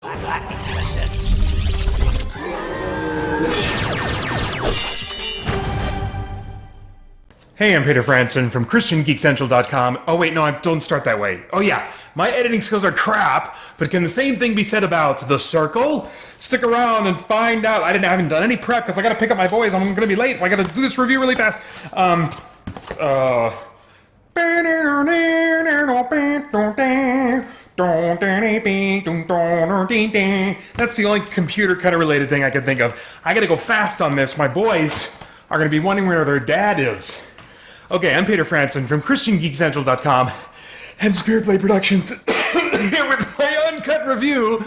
Hey, I'm Peter Franson from christiangeekcentral.com. Oh wait, no, don't start that way. Oh yeah, my editing skills are crap, but can the same thing be said about The Circle? Stick around and find out. I haven't done any prep because I gotta pick up my boys. I'm gonna be late. I gotta do this review really fast. That's the only computer kind of related thing I can think of. I gotta go fast on this. My boys are gonna be wondering where their dad is. Okay, I'm Peter Franson from christiangeekcentral.com and Spirit Blade Productions here with my uncut review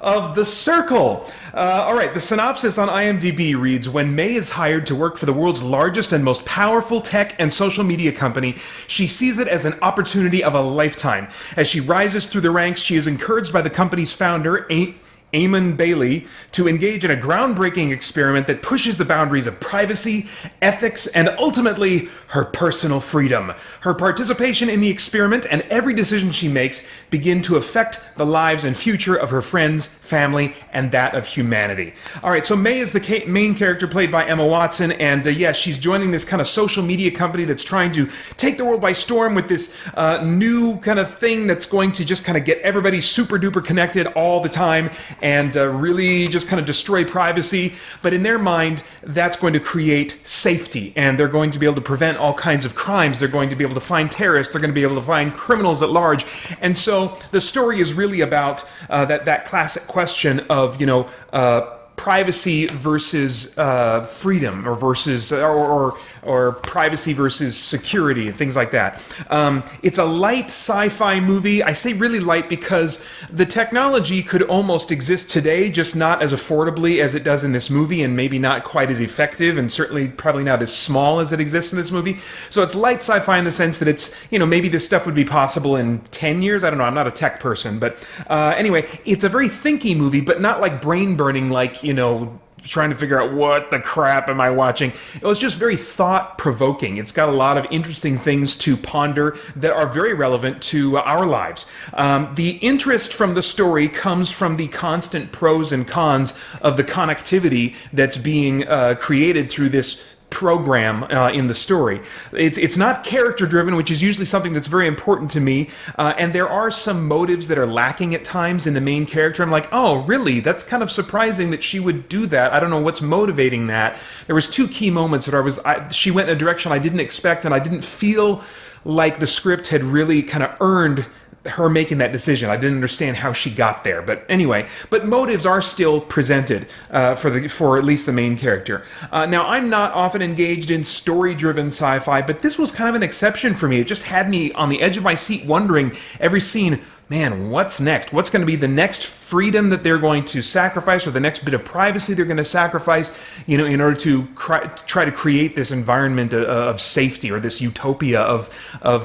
of The Circle. Alright, the synopsis on IMDb reads, when May is hired to work for the world's largest and most powerful tech and social media company, she sees it as an opportunity of a lifetime. As she rises through the ranks, she is encouraged by the company's founder, Eamon Bailey, to engage in a groundbreaking experiment that pushes the boundaries of privacy, ethics, and ultimately her personal freedom. Her participation in the experiment and every decision she makes begin to affect the lives and future of her friends, family, and that of humanity. Alright, so May is the main character played by Emma Watson, and yes, she's joining this kind of social media company that's trying to take the world by storm with this new kind of thing that's going to just kind of get everybody super duper connected all the time and really just kind of destroy privacy. But in their mind, that's going to create safety, and they're going to be able to prevent all kinds of crimes. They're going to be able to find terrorists. They're going to be able to find criminals at large. And so the story is really about that classic question of, privacy versus freedom, or versus or privacy versus security, and things like that. It's a light sci-fi movie. I say really light because the technology could almost exist today, just not as affordably as it does in this movie, and maybe not quite as effective, and certainly probably not as small as it exists in this movie. So it's light sci-fi in the sense that it's, maybe this stuff would be possible in 10 years. I don't know. I'm not a tech person, but anyway, it's a very thinky movie, but not like brain burning, like, trying to figure out what the crap am I watching. It was just very thought-provoking. It's got a lot of interesting things to ponder that are very relevant to our lives. The interest from the story comes from the constant pros and cons of the connectivity that's being created through this program in the story. It's not character driven, which is usually something that's very important to me, and there are some motives that are lacking at times in the main character. I'm like, oh really, that's kind of surprising that she would do that. I don't know what's motivating that. There was two key moments that she went in a direction I didn't expect, and I didn't feel like the script had really kind of earned her making that decision. I didn't understand how she got there, but anyway. But motives are still presented for at least the main character. Now, I'm not often engaged in story-driven sci-fi, but this was kind of an exception for me. It just had me on the edge of my seat wondering every scene, man, what's next? What's going to be the next freedom that they're going to sacrifice, or the next bit of privacy they're going to sacrifice, in order to try to create this environment of safety, or this utopia of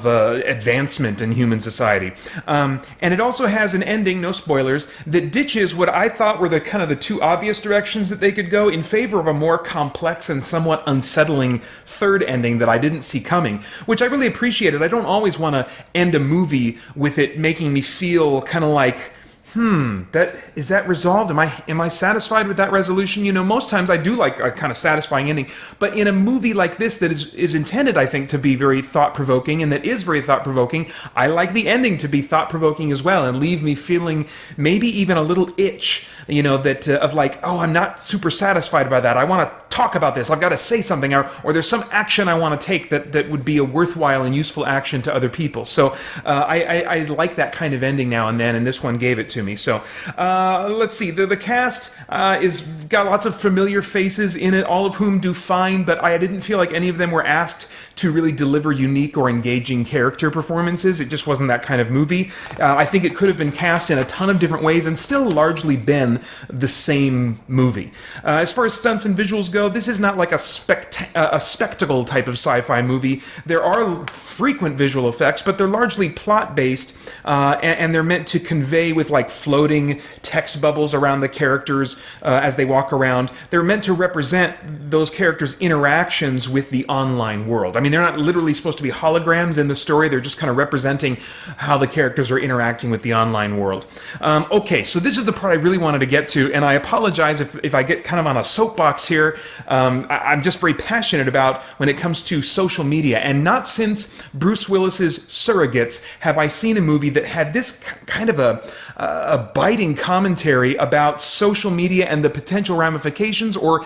advancement in human society. And it also has an ending, no spoilers, that ditches what I thought were the two obvious directions that they could go in favor of a more complex and somewhat unsettling third ending that I didn't see coming, which I really appreciated. I don't always want to end a movie with it making me feel kind of like, is that resolved? Am I satisfied with that resolution? Most times I do like a kind of satisfying ending, but in a movie like this that is intended, I think, to be very thought-provoking, and that is very thought-provoking, I like the ending to be thought-provoking as well, and leave me feeling maybe even a little itch, of like, oh, I'm not super satisfied by that. I want to talk about this. I've got to say something, or there's some action I want to take that would be a worthwhile and useful action to other people. So I like that kind of ending now and then, and this one gave it to me. So let's see. The cast is got lots of familiar faces in it, all of whom do fine, but I didn't feel like any of them were asked to really deliver unique or engaging character performances. It just wasn't that kind of movie. I think it could have been cast in a ton of different ways and still largely been the same movie. As far as stunts and visuals go, this is not like a spectacle type of sci-fi movie. There are frequent visual effects, but they're largely plot-based, and they're meant to convey with like floating text bubbles around the characters as they walk around. They're meant to represent those characters' interactions with the online world. I mean, they're not literally supposed to be holograms in the story. They're just kind of representing how the characters are interacting with the online world. Okay, so this is the part I really wanted to get to, and I apologize if I get kind of on a soapbox here. I'm just very passionate about when it comes to social media, and not since Bruce Willis's Surrogates have I seen a movie that had this kind of a biting commentary about social media and the potential ramifications or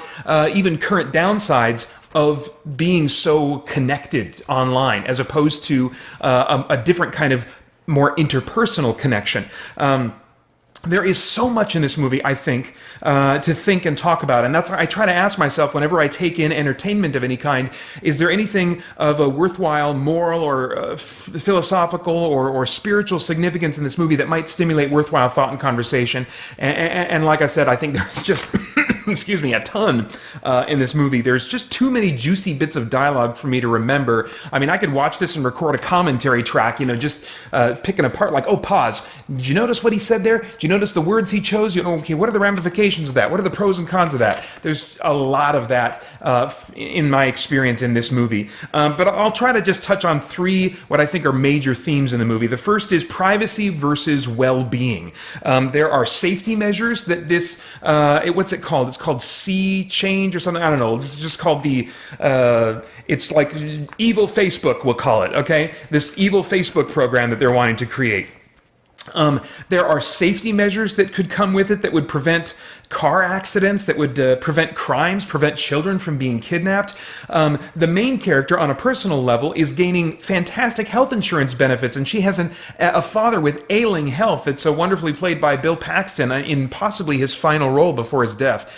even current downsides of being so connected online, as opposed to a different kind of more interpersonal connection. There is so much in this movie, I think, to think and talk about. And that's why I try to ask myself whenever I take in entertainment of any kind, is there anything of a worthwhile moral or philosophical or spiritual significance in this movie that might stimulate worthwhile thought and conversation? And like I said, I think there's just... excuse me, a ton in this movie. There's just too many juicy bits of dialogue for me to remember. I mean, I could watch this and record a commentary track, just picking apart like, oh, pause. Did you notice what he said there? Did you notice the words he chose? Okay, what are the ramifications of that? What are the pros and cons of that? There's a lot of that in my experience in this movie. But I'll try to just touch on three what I think are major themes in the movie. The first is privacy versus well-being. There are safety measures that this, what's it called? It's called Sea Change or something. I don't know. It's just called it's like evil Facebook, we'll call it, okay? This evil Facebook program that they're wanting to create. There are safety measures that could come with it that would prevent car accidents, that would prevent crimes, prevent children from being kidnapped. The main character, on a personal level, is gaining fantastic health insurance benefits, and she has a father with ailing health. It's wonderfully played by Bill Paxton in possibly his final role before his death.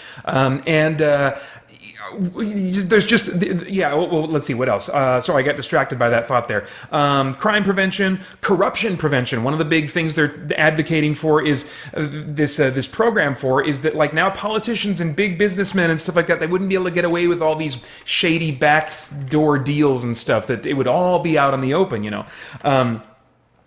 There's just, well, let's see, what else? Sorry, I got distracted by that thought there. Crime prevention, corruption prevention. One of the big things they're advocating for is this program is that, like, now politicians and big businessmen and stuff like that, they wouldn't be able to get away with all these shady backdoor deals and stuff, that it would all be out in the open,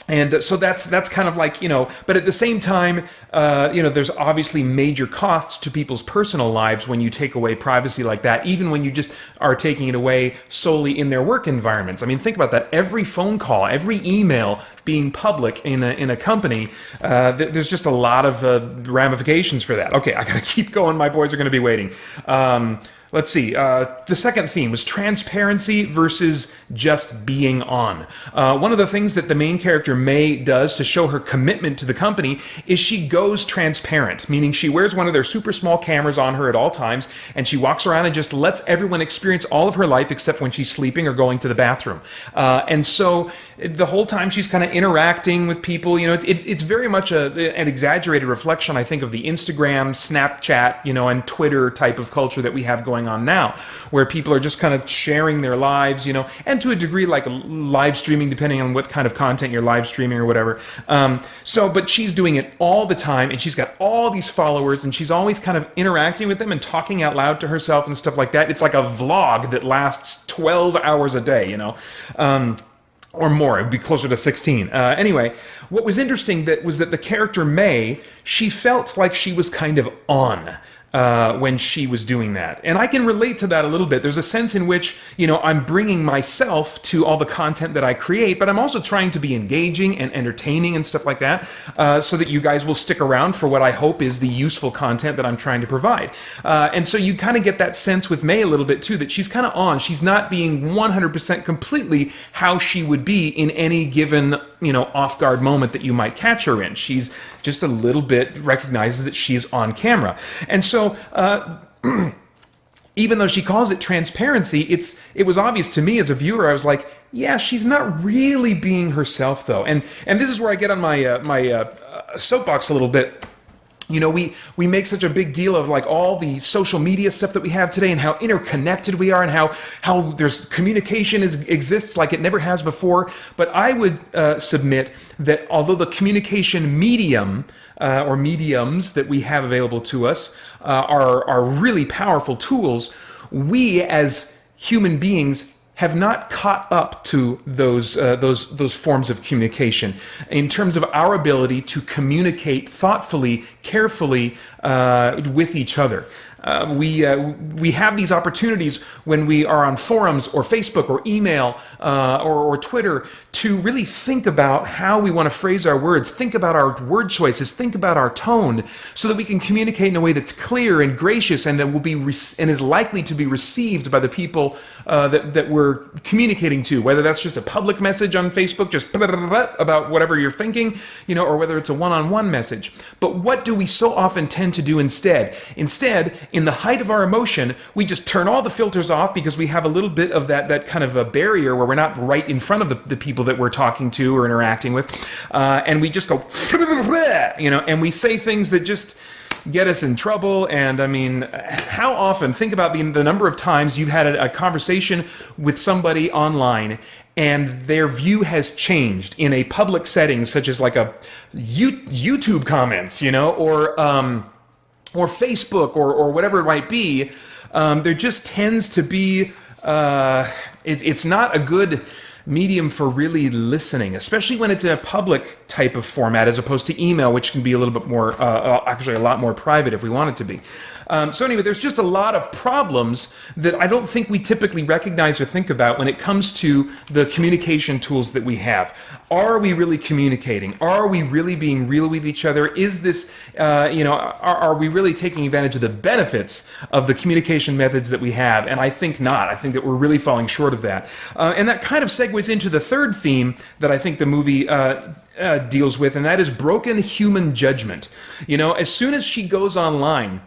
And so that's kind of like, but at the same time, there's obviously major costs to people's personal lives when you take away privacy like that, even when you just are taking it away solely in their work environments. I mean, think about that. Every phone call, every email being public in a company, there's just a lot of ramifications for that. Okay, I gotta keep going. My boys are gonna be waiting. Let's see. The second theme was transparency versus just being on. One of the things that the main character May does to show her commitment to the company is she goes transparent, meaning she wears one of their super small cameras on her at all times, and she walks around and just lets everyone experience all of her life except when she's sleeping or going to the bathroom. And so the whole time she's kind of interacting with people. It's very much an exaggerated reflection, I think, of the Instagram, Snapchat, and Twitter type of culture that we have going on now, where people are just kind of sharing their lives, and to a degree like live streaming, depending on what kind of content you're live streaming or whatever. But she's doing it all the time, and she's got all these followers, and she's always kind of interacting with them and talking out loud to herself and stuff like that. It's like a vlog that lasts 12 hours a day, or more. It would be closer to 16. Anyway, what was interesting was that the character May, she felt like she was kind of on when she was doing that. And I can relate to that a little bit. There's a sense in which, I'm bringing myself to all the content that I create, but I'm also trying to be engaging and entertaining and stuff like that, so that you guys will stick around for what I hope is the useful content that I'm trying to provide. And so you kind of get that sense with May a little bit too, that she's kind of on. She's not being 100% completely how she would be in any given, off-guard moment that you might catch her in. She's just a little bit recognizes that she's on camera. And so even though she calls it transparency, it was obvious to me as a viewer. I was like, yeah, she's not really being herself, though. And this is where I get on my soapbox a little bit. We make such a big deal of like all the social media stuff that we have today, and how interconnected we are, and how there's communication exists like it never has before. But I would submit that although the communication medium or mediums that we have available to us are really powerful tools, we as human beings have not caught up to those forms of communication in terms of our ability to communicate thoughtfully, carefully with each other. We have these opportunities when we are on forums or Facebook or email or Twitter to really think about how we want to phrase our words, think about our word choices, think about our tone, so that we can communicate in a way that's clear and gracious and that will be and is likely to be received by the people that we're communicating to. Whether that's just a public message on Facebook, just about whatever you're thinking, or whether it's a one-on-one message. But what do we so often tend to do instead? Instead, in the height of our emotion, we just turn all the filters off because we have a little bit of that kind of a barrier where we're not right in front of the people that we're talking to or interacting with, and we just go, and we say things that just get us in trouble. And I mean, how often, think about the number of times you've had a conversation with somebody online and their view has changed in a public setting, such as like a YouTube comments, or Facebook or whatever it might be. There just tends to be, it's not a good medium for really listening, especially when it's in a public type of format as opposed to email, which can be a little bit more, actually a lot more private if we want it to be. So anyway, there's just a lot of problems that I don't think we typically recognize or think about when it comes to the communication tools that we have. Are we really communicating? Are we really being real with each other? Is this, are we really taking advantage of the benefits of the communication methods that we have? And I think not. I think that we're really falling short of that. And that kind of segues into the third theme that I think the movie deals with, and that is broken human judgment. As soon as she goes online,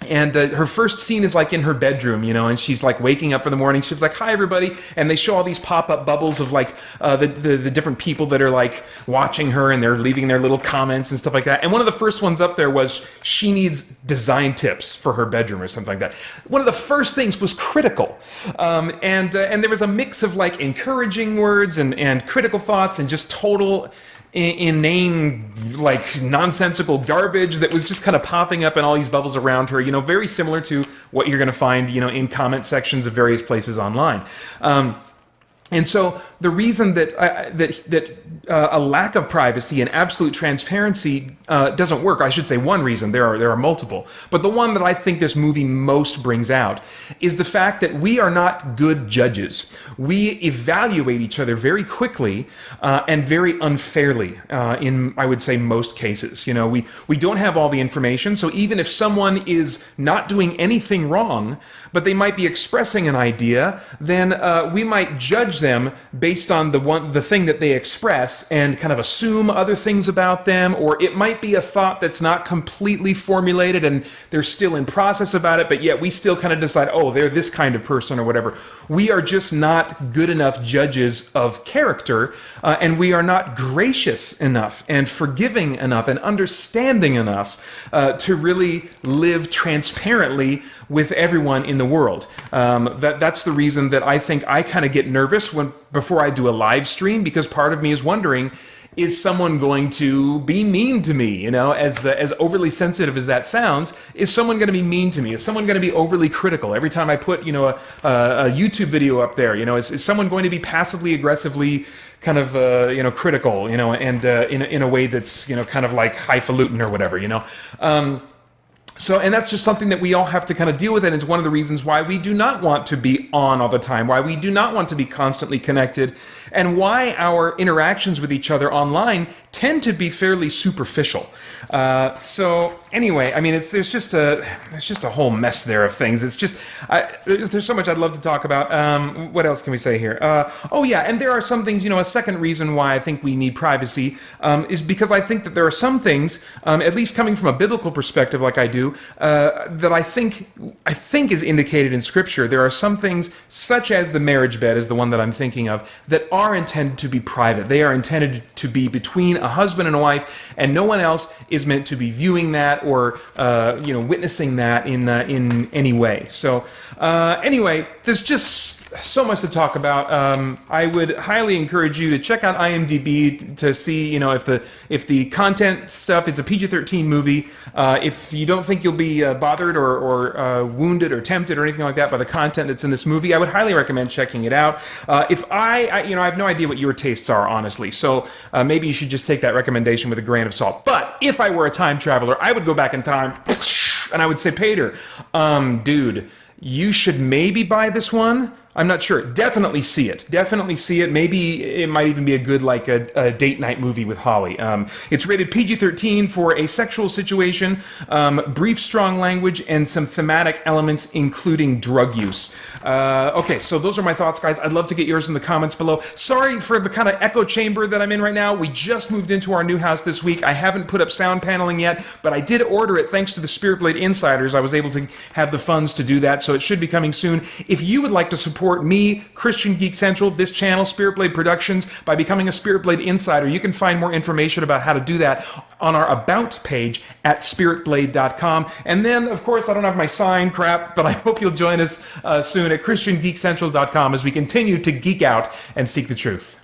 and her first scene is like in her bedroom, and she's like waking up for the morning. She's like, "Hi, everybody," and they show all these pop-up bubbles of like the different people that are like watching her, and they're leaving their little comments and stuff like that. And one of the first ones up there was she needs design tips for her bedroom or something like that. One of the first things was critical, and there was a mix of like encouraging words and critical thoughts and just total inane, like nonsensical garbage that was just kind of popping up in all these bubbles around her, very similar to what you're going to find, in comment sections of various places online. And so the reason that a lack of privacy and absolute transparency doesn't work, I should say one reason, there are multiple, but the one that I think this movie most brings out is the fact that we are not good judges. We evaluate each other very quickly and very unfairly in, I would say, most cases. We don't have all the information, so even if someone is not doing anything wrong, but they might be expressing an idea, then we might judge them based on the thing that they express and kind of assume other things about them, or it might be a thought that's not completely formulated and they're still in process about it, but yet we still kind of decide, oh, they're this kind of person or whatever. We are just not good enough judges of character, and we are not gracious enough and forgiving enough and understanding enough to really live transparently with everyone in the world. That's the reason that I think I kind of get nervous before I do a live stream, because part of me is wondering, is someone going to be mean to me? As overly sensitive as that sounds, is someone going to be mean to me? Is someone going to be overly critical every time I put a YouTube video up there? Is someone going to be passively aggressively kind of critical? And in a way that's kind of like highfalutin or whatever. And that's just something that we all have to kind of deal with, and it's one of the reasons why we do not want to be on all the time, why we do not want to be constantly connected, and why our interactions with each other online tend to be fairly superficial. So anyway, I mean, there's just a whole mess there of things. It's just there's so much I'd love to talk about. What else can we say here? Oh yeah, and there are some things. A second reason why I think we need privacy is because I think that there are some things, at least coming from a biblical perspective, like I do, that I think is indicated in Scripture. There are some things, such as the marriage bed, is the one that I'm thinking of, that are intended to be private. They are intended to be between a husband and a wife, and no one else is meant to be viewing that or witnessing that in any way. So anyway, there's just so much to talk about. I would highly encourage you to check out IMDb to see if the content stuff. It's a PG-13 movie. If you don't think think you'll be bothered or wounded or tempted or anything like that by the content that's in this movie, I would highly recommend checking it out. If I have no idea what your tastes are, honestly, so maybe you should just take that recommendation with a grain of salt. But if I were a time traveler, I would go back in time and I would say, Peter, dude, you should maybe buy this one. I'm not sure. Definitely see it. Definitely see it. Maybe it might even be a good, like, a date night movie with Holly. It's rated PG-13 for a sexual situation, brief, strong language, and some thematic elements, including drug use. Okay, so those are my thoughts, guys. I'd love to get yours in the comments below. Sorry for the kind of echo chamber that I'm in right now. We just moved into our new house this week. I haven't put up sound paneling yet, but I did order it thanks to the Spirit Blade Insiders. I was able to have the funds to do that, so it should be coming soon. If you would like to support me, Christian Geek Central, this channel, Spirit Blade Productions, by becoming a Spirit Blade Insider, you can find more information about how to do that on our About page at spiritblade.com. And then, of course, I don't have my sign crap, but I hope you'll join us soon at christiangeekcentral.com as we continue to geek out and seek the truth.